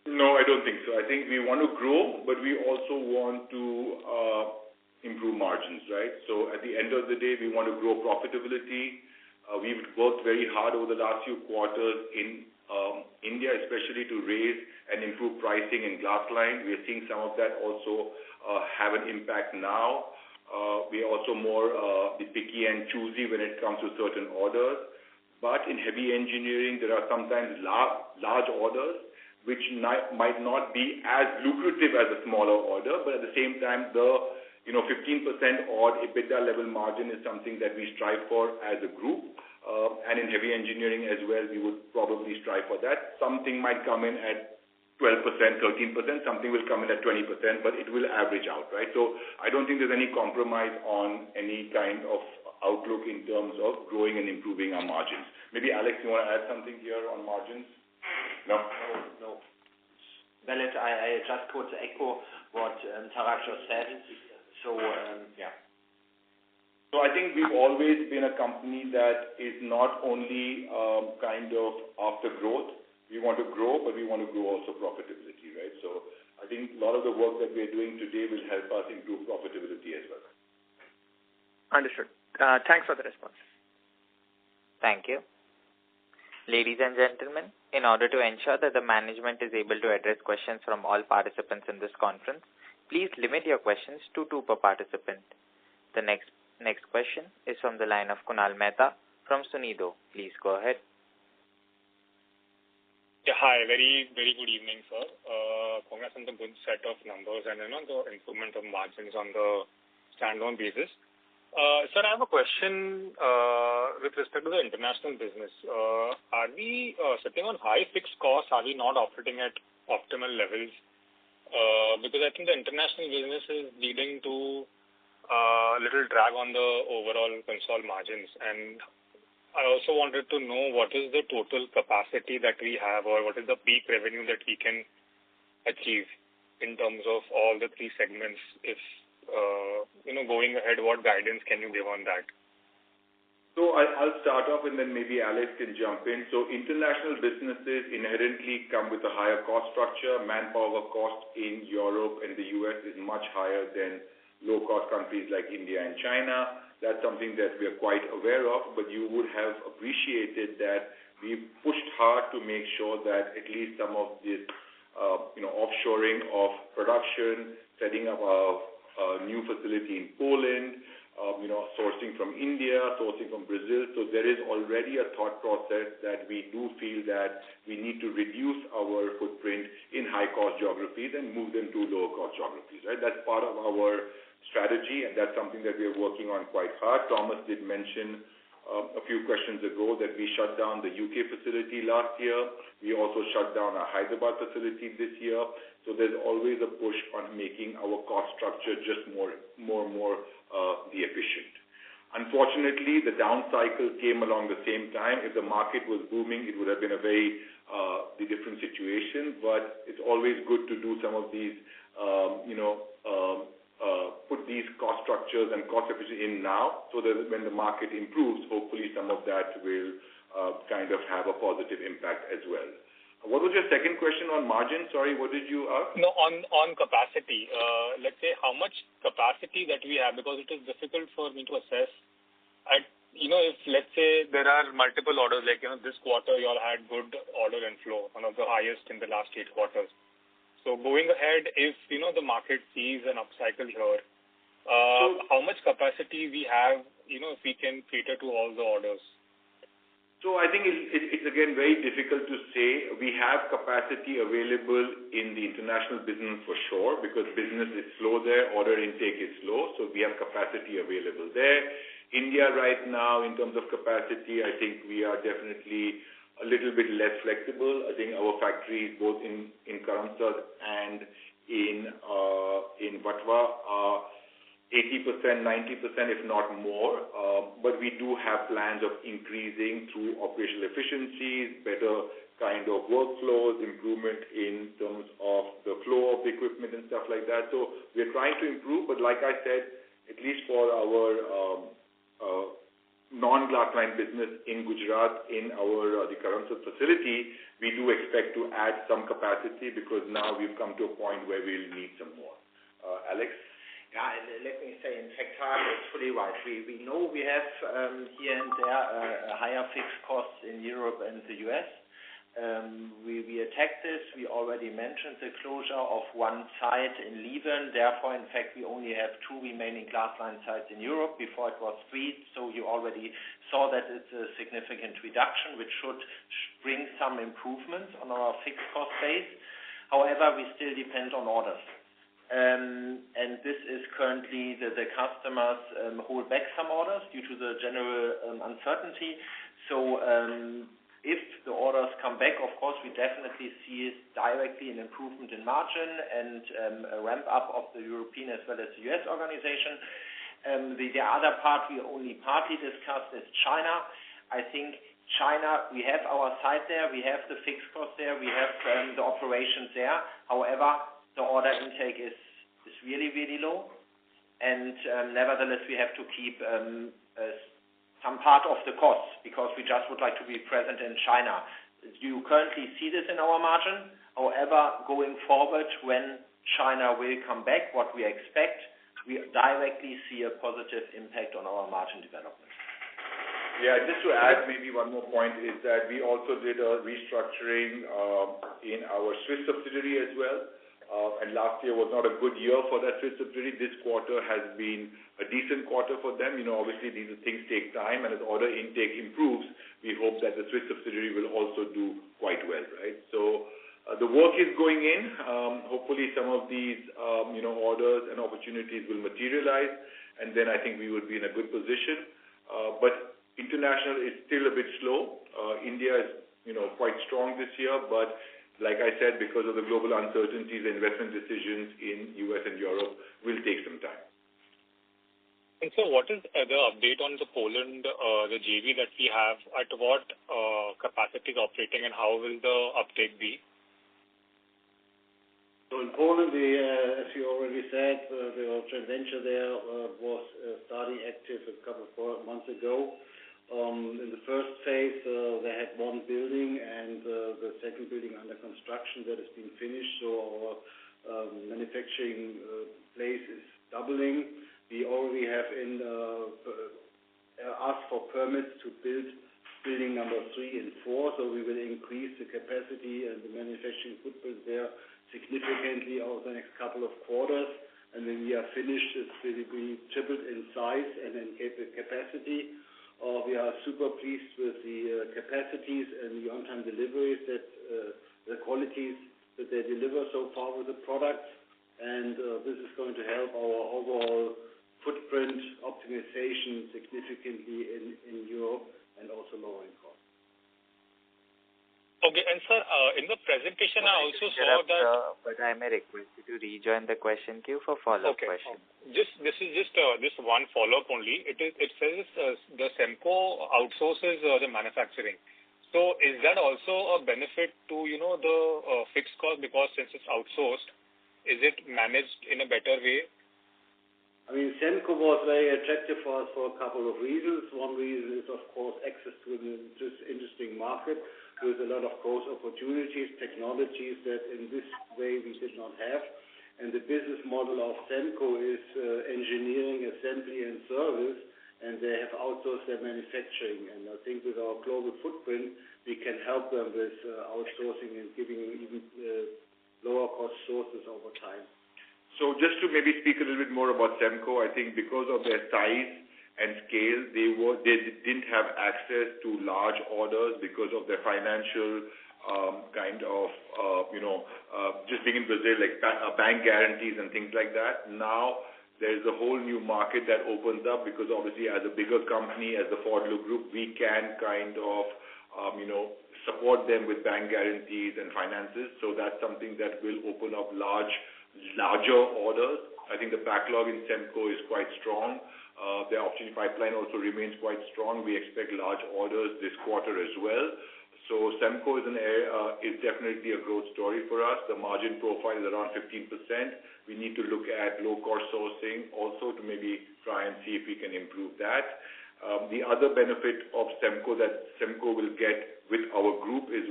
No, I don't think so. I think we want to grow, but we also want to improve margins, right? So at the end of the day, we want to grow profitability. We've worked very hard over the last few quarters in India, especially to raise and improve pricing in glass-lined. We are seeing some of that also have an impact now. We are also more picky and choosy when it comes to certain orders. But in heavy engineering, there are sometimes large orders which might not be as lucrative as a smaller order, but at the same time, the 15% odd EBITDA level margin is something that we strive for as a group. And in heavy engineering as well, we would probably strive for that. Something might come in at 12%, 13%, something will come in at 20%, but it will average out, right? So I don't think there's any compromise on any kind of outlook in terms of growing and improving our margins. Maybe Alex, you want to add something here on margins? No. Valid. I just could echo what Tarak just said. So, yeah. So I think we've always been a company that is not only kind of after growth. We want to grow, but we want to grow also profitability, right? So I think a lot of the work that we're doing today will help us improve profitability as well. Understood. Thanks for the response. Thank you. Ladies and gentlemen, In order to ensure that the management is able to address questions from all participants in this conference, please limit your questions to 2 per participant. The next question is from the line of Kunal Mehta from Sunido. Please go ahead. Yeah, hi. Very good evening, sir. Congrats on the good set of numbers and the improvement of margins on the standalone basis. Sir, I have a question with respect to the international business. Are we sitting on high fixed costs? Are we not operating at optimal levels? Because I think the international business is leading to little drag on the overall consolidated margins. And I also wanted to know what is the total capacity that we have, or what is the peak revenue that we can achieve in terms of all the 3 segments. If, going ahead, what guidance can you give on that? So I'll start off and then maybe Alex can jump in. So international businesses inherently come with a higher cost structure. Manpower cost in Europe and the US is much higher than low-cost countries like India and China. That's something that we are quite aware of, but you would have appreciated that we pushed hard to make sure that at least some of this, offshoring of production, setting up a new facility in Poland, sourcing from India, sourcing from Brazil. So there is already a thought process that we do feel that we need to reduce our footprint in high-cost geographies and move them to lower-cost geographies, right? That's part of our strategy, and that's something that we are working on quite hard. Thomas did mention a few questions ago that we shut down the UK facility last year. We also shut down our Hyderabad facility this year. So there's always a push on making our cost structure just more the efficient. Unfortunately, the down cycle came along the same time. If the market was booming, it would have been a very different situation. But it's always good to do some of these, put these cost structures and cost efficiency in now, so that when the market improves, hopefully some of that will kind of have a positive impact as well. What was your second question on margin? Sorry, what did you ask? No, on capacity. Let's say how much capacity that we have, because it is difficult for me to assess. If let's say there are multiple orders, like this quarter you all had good order inflow, one of the highest in the last 8 quarters. So going ahead, if the market sees an upcycle here, how much capacity we have, if we can cater to all the orders? So I think it's again very difficult to say. We have capacity available in the international business for sure, because business is slow there, order intake is slow, so we have capacity available there. India right now, in terms of capacity, I think we are definitely a little bit less flexible. I think our factories, both in Karamsad and in Vatva, are 80%, 90%, if not more. But we do have plans of increasing through operational efficiencies, better kind of workflows, improvement in terms of the flow of the equipment and stuff like that. So we're trying to improve, but like I said, at least for our non-glass-lined business in Gujarat, in our the Karamsad facility, we do expect to add some capacity, because now we've come to a point where we'll need some more. Alex? Yeah, let me say, in fact, it's fully right. We know we have here and there higher fixed costs in Europe and the US. We attacked this. We already mentioned the closure of one site in Lieven. Therefore, in fact, we only have 2 remaining glass-lined sites in Europe. Before it was 3, so you already saw that it's a significant reduction, which should bring some improvements on our fixed cost base. However, we still depend on orders. And this is currently the customers hold back some orders due to the general uncertainty. So if the orders come back, of course, we definitely see directly an improvement in margin and a ramp up of the European as well as the US organization. The other part we only partly discussed is China. I think China, we have our site there, we have the fixed cost there, we have the operations there. However, the order intake is really, really low. And nevertheless, we have to keep some part of the costs, because we just would like to be present in China. You currently see this in our margin. However, going forward, when China will come back, what we expect, we directly see a positive impact on our margin development. Yeah, just to add maybe one more point is that we also did a restructuring in our Swiss subsidiary as well. And last year was not a good year for that Swiss subsidiary. This quarter has been a decent quarter for them. Obviously these things take time, and as order intake improves, we hope that the Swiss subsidiary will also do quite well, right? So the work is going in. Hopefully some of these, orders and opportunities will materialize, and then I think we would be in a good position. But international is still a bit slow. India is, quite strong this year, but like I said, because of the global uncertainties, the investment decisions in US and Europe will take some time. And so what is the update on the Poland, the JV that we have? At what capacity is operating, and how will the uptake be? So in Poland, as you already said, the joint venture there was starting active a couple of months ago. In the first phase, they had one building and the second building under construction that has been finished. So our manufacturing place is doubling. We already have asked for permits to build building number 3 and 4. So we will increase the capacity and the manufacturing footprint there significantly over the next couple of quarters. And when we are finished, it will be tripled in size and in capacity. We are super pleased with the capacities and the on-time deliveries that the qualities that they deliver so far with the products. And this is going to help our overall footprint optimization significantly in Europe and also lowering costs. Okay, and sir, in the presentation I also saw that... but I may request you to rejoin the question queue for follow-up questions. This is just one follow-up only. It says the Semco outsources the manufacturing. So is that also a benefit to, the fixed cost, because since it's outsourced, is it managed in a better way? I mean, Semco was very attractive for us for a couple of reasons. One reason is, of course, access to an interesting market with a lot of growth opportunities, technologies that in this way we did not have. And the business model of Semco is engineering, assembly, and service, and they have outsourced their manufacturing. And I think with our global footprint, we can help them with outsourcing and giving even lower cost sources over time. So just to maybe speak a little bit more about Semco, I think because of their size and scale, they didn't have access to large orders because of their financial just being in Brazil, like bank guarantees and things like that. Now there's a whole new market that opens up because obviously as a bigger company, as the Pfaudler Group, we can support them with bank guarantees and finances. So that's something that will open up larger orders. I think the backlog in Semco is quite strong. Their opportunity pipeline also remains quite strong. We expect large orders this quarter as well. So Semco is definitely a growth story for us. The margin profile is around 15%. We need to look at low-cost sourcing also to maybe try and see if we can improve that. The other benefit of Semco that Semco will get with our group is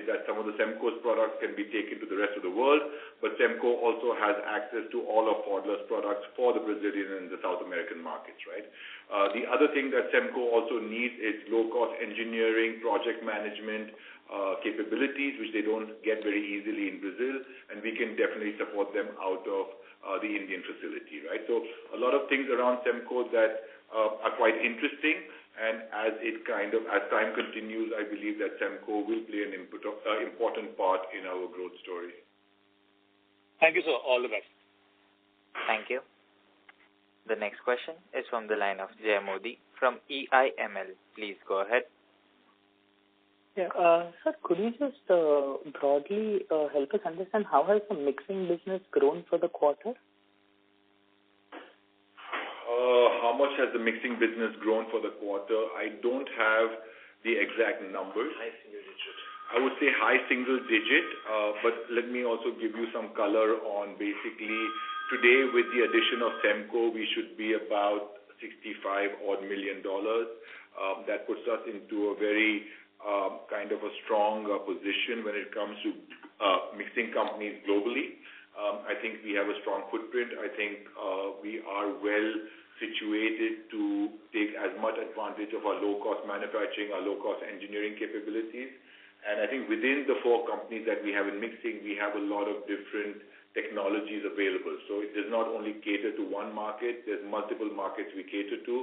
that some of the Semco's products can be taken to the rest of the world, but Semco also has access to all of Pfaudler's products for the Brazilian and the South American markets, right? The other thing that Semco also needs is low-cost engineering, project management capabilities, which they don't get very easily in Brazil, and we can definitely support them out of the Indian facility, right? So a lot of things around Semco that are quite interesting, and as time continues, I believe that Semco will play an important part in our growth story. Thank you, sir. All the best. Thank you. The next question is from the line of Jay Modi from EIML. Please go ahead. Yeah, sir, could you just broadly help us understand how has the mixing business grown for the quarter? How much has the mixing business grown for the quarter? I don't have the exact numbers. High single digit. I would say high single digit, but let me also give you some color on basically today with the addition of Semco, we should be about $65 million. That puts us into a very kind of a strong position when it comes to mixing companies globally. I think we have a strong footprint. I think we are well situated to take as much advantage of our low-cost manufacturing, our low-cost engineering capabilities. And I think within the 4 companies that we have in mixing, we have a lot of different technologies available. So it does not only cater to one market, there's multiple markets we cater to,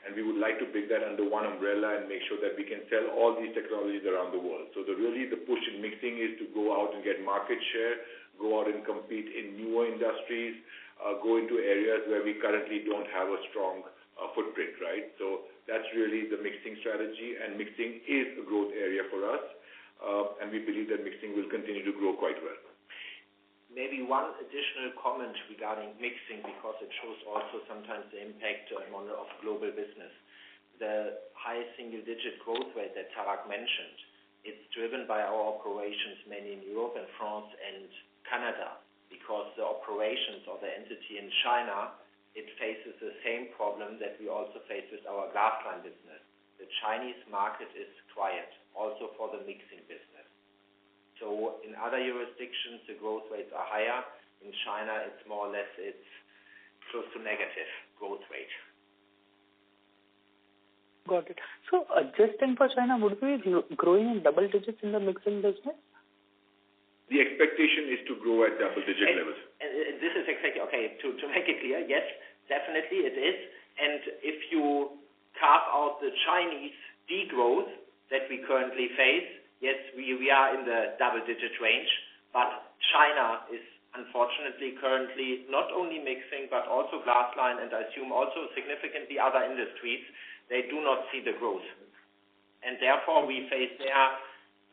and we would like to bring that under one umbrella and make sure that we can sell all these technologies around the world. So the push in mixing is to go out and get market share, go out and compete in newer industries, go into areas where we currently don't have a strong footprint, right? So that's really the mixing strategy, and mixing is a growth area for us, and we believe that mixing will continue to grow quite well. Maybe one additional comment regarding mixing, because it shows also sometimes the impact of global business. The high single-digit growth rate that Tarak mentioned, it's driven by our operations mainly in Europe and France and Canada, because the operations of the entity in China, it faces the same problem that we also face with our glassline business. The Chinese market is quiet, also for the mixing business. So in other jurisdictions, the growth rates are higher. In China, it's more or less, it's close to negative growth rate. Got it. So adjusting for China, would we be growing in double digits in the mixing business? The expectation is to grow at double-digit levels. And this is exactly, okay, to make it clear, yes, definitely it is. And if you carve out the Chinese degrowth that we currently face, yes, we are in the double-digit range, but China is unfortunately currently not only mixing, but also glassline, and I assume also significantly other industries, they do not see the growth. And therefore we face their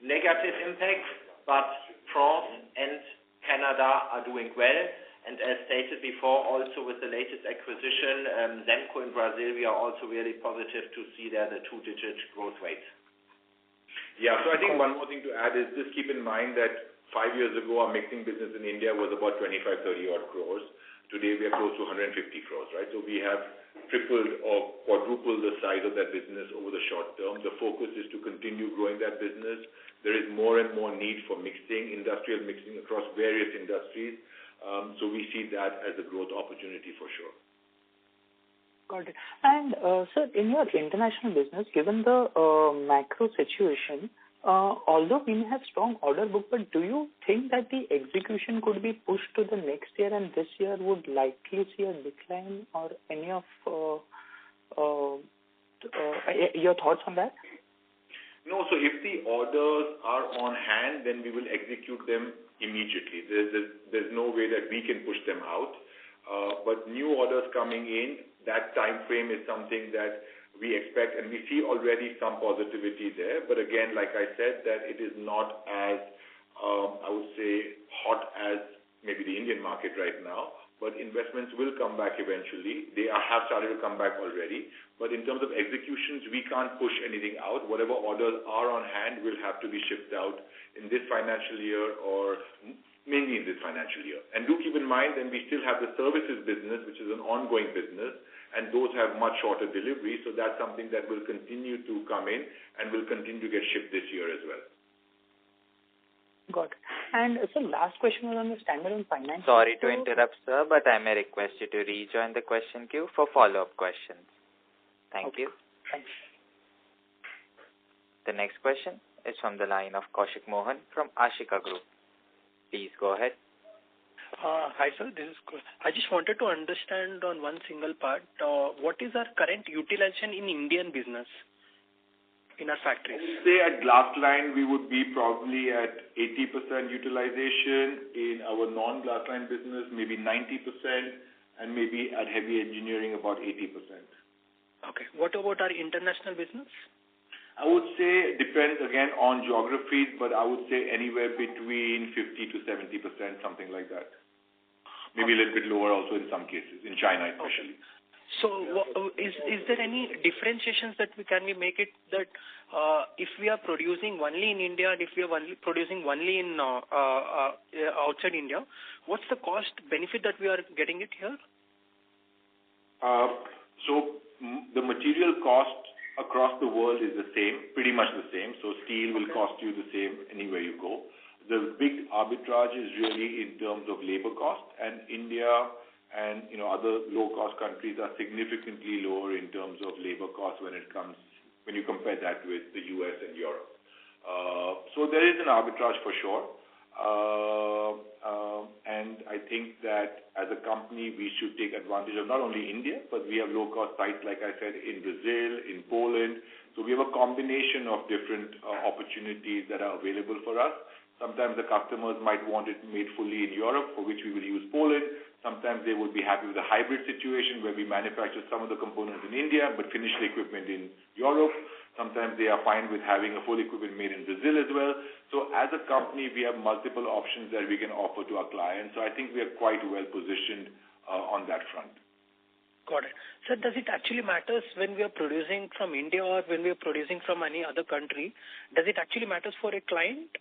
negative impact, but France and Canada are doing well. And as stated before, also with the latest acquisition, Semco in Brazil, we are also really positive to see there the 2-digit growth rates. Yeah, so I think one more thing to add is just keep in mind that 5 years ago, our mixing business in India was about 25, 30 odd crores. Today, we are close to 150 crores, right? So we have tripled or quadrupled the size of that business over the short term. The focus is to continue growing that business. There is more and more need for mixing, industrial mixing across various industries. So we see that as a growth opportunity for sure. Got it. And sir, in your international business, given the macro situation, although we may have strong order book, but do you think that the execution could be pushed to the next year, and this year would likely see a decline, or any of your thoughts on that? No, so if the orders are on hand, then we will execute them immediately. There's no way that we can push them out. But new orders coming in, that time frame is something that we expect, and we see already some positivity there. But again, like I said, that it is not as, I would say, hot as maybe the Indian market right now. But investments will come back eventually. They have started to come back already. But in terms of executions, we can't push anything out. Whatever orders are on hand will have to be shipped out in this financial year, or mainly in this financial year. And do keep in mind, then we still have the services business, which is an ongoing business, and those have much shorter delivery. So that's something that will continue to come in and will continue to get shipped this year as well. Got it. And so last question was on the standalone finance. Sorry to interrupt, sir, but I may request you to rejoin the question queue for follow-up questions. Thank you. Thanks. The next question is from the line of Kaushik Mohan from Ashika Group. Please go ahead. Hi, sir. This is good. I just wanted to understand on one single part, what is our current utilization in Indian business in our factories? Say at glassline, we would be probably at 80% utilization. In our non-glassline business, maybe 90%, and maybe at heavy engineering, about 80%. Okay. What about our international business? I would say it depends again on geographies, but I would say anywhere between 50 to 70%, something like that. Maybe a little bit lower also in some cases, in China especially. Okay. So is there any differentiations that can we make it that if we are producing only in India and if we are producing only in outside India, what's the cost benefit that we are getting it here? So the material cost across the world is the same, pretty much the same. So steel will cost you the same anywhere you go. The big arbitrage is really in terms of labor cost, and India and other low-cost countries are significantly lower in terms of labor costs when you compare that with the US and Europe. So there is an arbitrage for sure. And I think that as a company, we should take advantage of not only India, but we have low-cost sites, like I said, in Brazil, in Poland. So we have a combination of different opportunities that are available for us. Sometimes the customers might want it made fully in Europe, for which we will use Poland. Sometimes they would be happy with a hybrid situation where we manufacture some of the components in India, but finish the equipment in Europe. Sometimes they are fine with having a full equipment made in Brazil as well. So as a company, we have multiple options that we can offer to our clients. So I think we are quite well positioned on that front. Got it. So does it actually matter when we are producing from India or when we are producing from any other country? Does it actually matter for a client?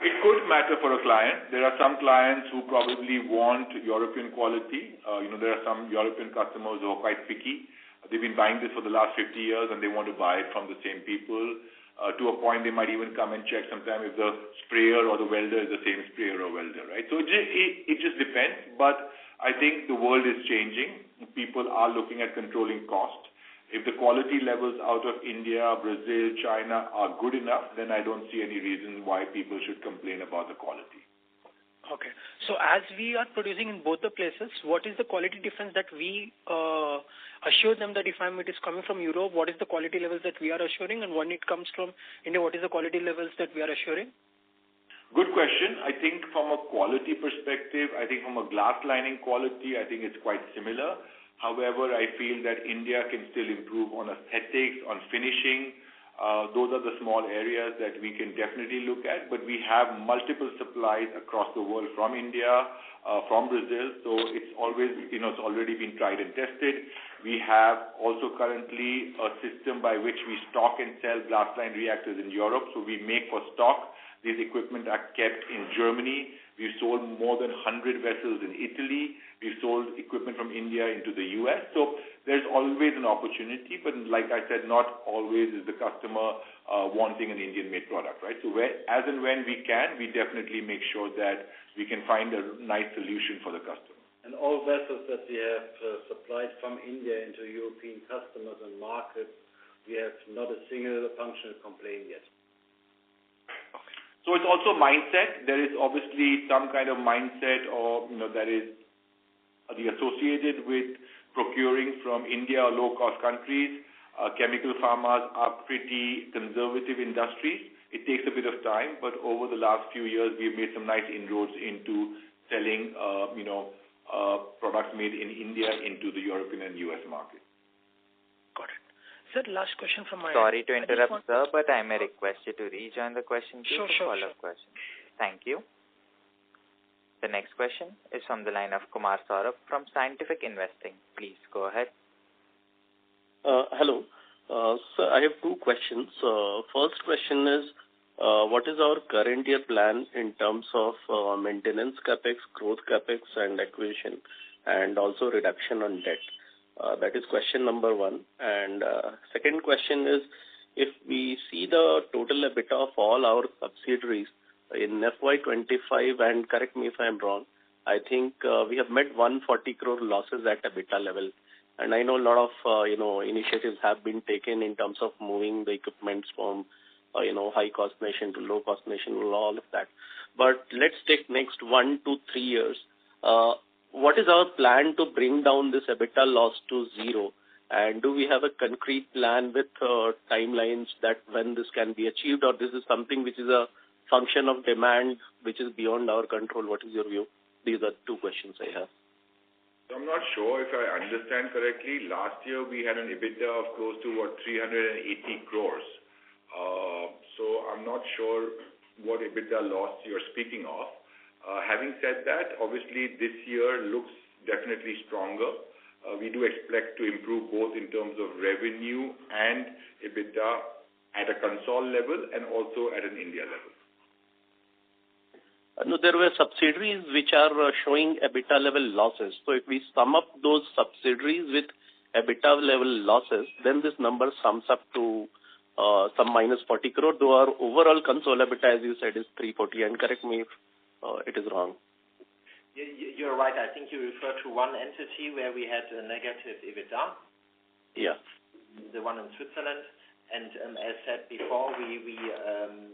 It could matter for a client. There are some clients who probably want European quality. There are some European customers who are quite picky. They've been buying this for the last 50 years and they want to buy it from the same people. To a point, they might even come and check sometime if the sprayer or the welder is the same sprayer or welder, right? So it just depends. But I think the world is changing. People are looking at controlling cost. If the quality levels out of India, Brazil, China are good enough, then I don't see any reason why people should complain about the quality. Okay. So as we are producing in both the places, what is the quality difference that we assure them that if it is coming from Europe, what is the quality levels that we are assuring, and when it comes from India, what is the quality levels that we are assuring? Good question. I think from a quality perspective, I think from a glass lining quality, I think it's quite similar. However, I feel that India can still improve on aesthetics, on finishing. Those are the small areas that we can definitely look at, but we have multiple supplies across the world from India, from Brazil, so it's always, it's already been tried and tested. We have also currently a system by which we stock and sell glass line reactors in Europe, so we make for stock. These equipment are kept in Germany. We've sold more than 100 vessels in Italy. We've sold equipment from India into the US. So there's always an opportunity, but like I said, not always is the customer wanting an Indian-made product, right? So as and when we can, we definitely make sure that we can find a nice solution for the customer. And all vessels that we have supplied from India into European customers and markets, we have not a single functional complaint yet. So it's also mindset. There is obviously some kind of mindset or, that is associated with procuring from India or low-cost countries. Chemical pharmas are pretty conservative industries. It takes a bit of time, but over the last few years, we've made some nice inroads into selling, products made in India into the European and US market. Got it. Sir, last question from my Sorry to interrupt, sir, but I may request you to rejoin the question queue for follow-up questions. Thank you. The next question is from the line of Kumar Saurabh from Scientific Investing. Please go ahead. Hello. Sir, I have two questions. First question is, what is our current year plan in terms of maintenance capex, growth capex, and acquisition, and also reduction on debt? That is question number one. And second question is, if we see the total EBITDA of all our subsidiaries in FY25, and correct me if I am wrong, I think we have met 140 crore losses at EBITDA level. And I know a lot of, initiatives have been taken in terms of moving the equipments from, high-cost nation to low-cost nation, all of that. But let's take next 1 to 3 years. What is our plan to bring down this EBITDA loss to zero? And do we have a concrete plan with timelines that when this can be achieved, or this is something which is a function of demand which is beyond our control? What is your view? These are two questions I have. I'm not sure if I understand correctly. Last year we had an EBITDA of close to 380 crores. So I'm not sure what EBITDA loss you're speaking of. Having said that, obviously this year looks definitely stronger. We do expect to improve both in terms of revenue and EBITDA at a console level and also at an India level. No, there were subsidiaries which are showing EBITDA level losses. So if we sum up those subsidiaries with EBITDA level losses, then this number sums up to some minus 40 crore, though our overall console EBITDA, as you said, is 340. And correct me if it is wrong. You're right. I think you refer to one entity where we had a negative EBITDA. Yeah. The one in Switzerland. And as said before, we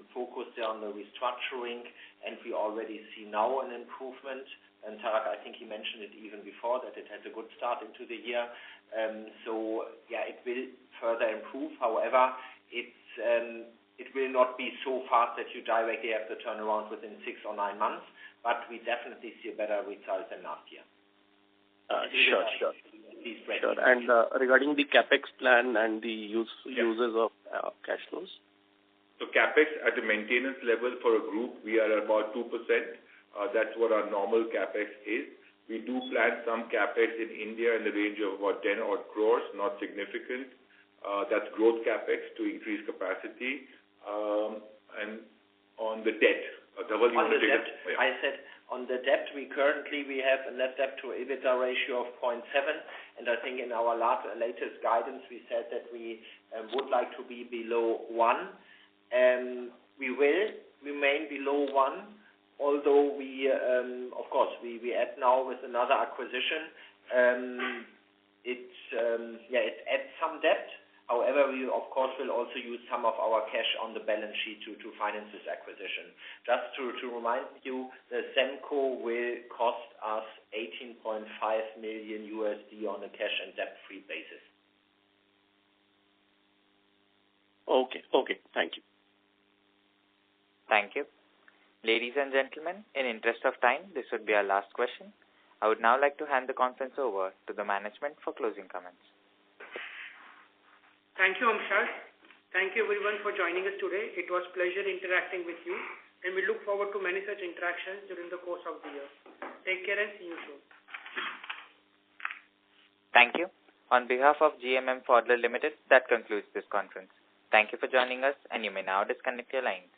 focused on the restructuring, and we already see now an improvement. And Tarak, I think he mentioned it even before, that it had a good start into the year. It will further improve. However, it will not be so fast that you directly have the turnaround within 6 or 9 months, but we definitely see a better result than last year. Sure. And regarding the capex plan and the uses of cash flows? So capex at the maintenance level for a group, we are about 2%. That's what our normal capex is. We do plan some capex in India in the range of about 10 odd crores, not significant. That's growth capex to increase capacity. And on the debt, I said on the debt, we have a net debt to EBITDA ratio of 0.7, and I think in our latest guidance we said that we would like to be below 1. We will remain below 1, although we add now with another acquisition. It adds some debt. However, we of course will also use some of our cash on the balance sheet to finance this acquisition. Just to remind you, the Semco will cost us $18.5 million on a cash and debt-free basis. Okay. Thank you. Thank you. Ladies and gentlemen, in interest of time, this would be our last question. I would now like to hand the conference over to the management for closing comments. Thank you, Amshad. Thank you everyone for joining us today. It was pleasure interacting with you, and we look forward to many such interactions during the course of the year. Take care and see you soon. Thank you. On behalf of GMM Pfaudler Limited, that concludes this conference. Thank you for joining us, and you may now disconnect your lines.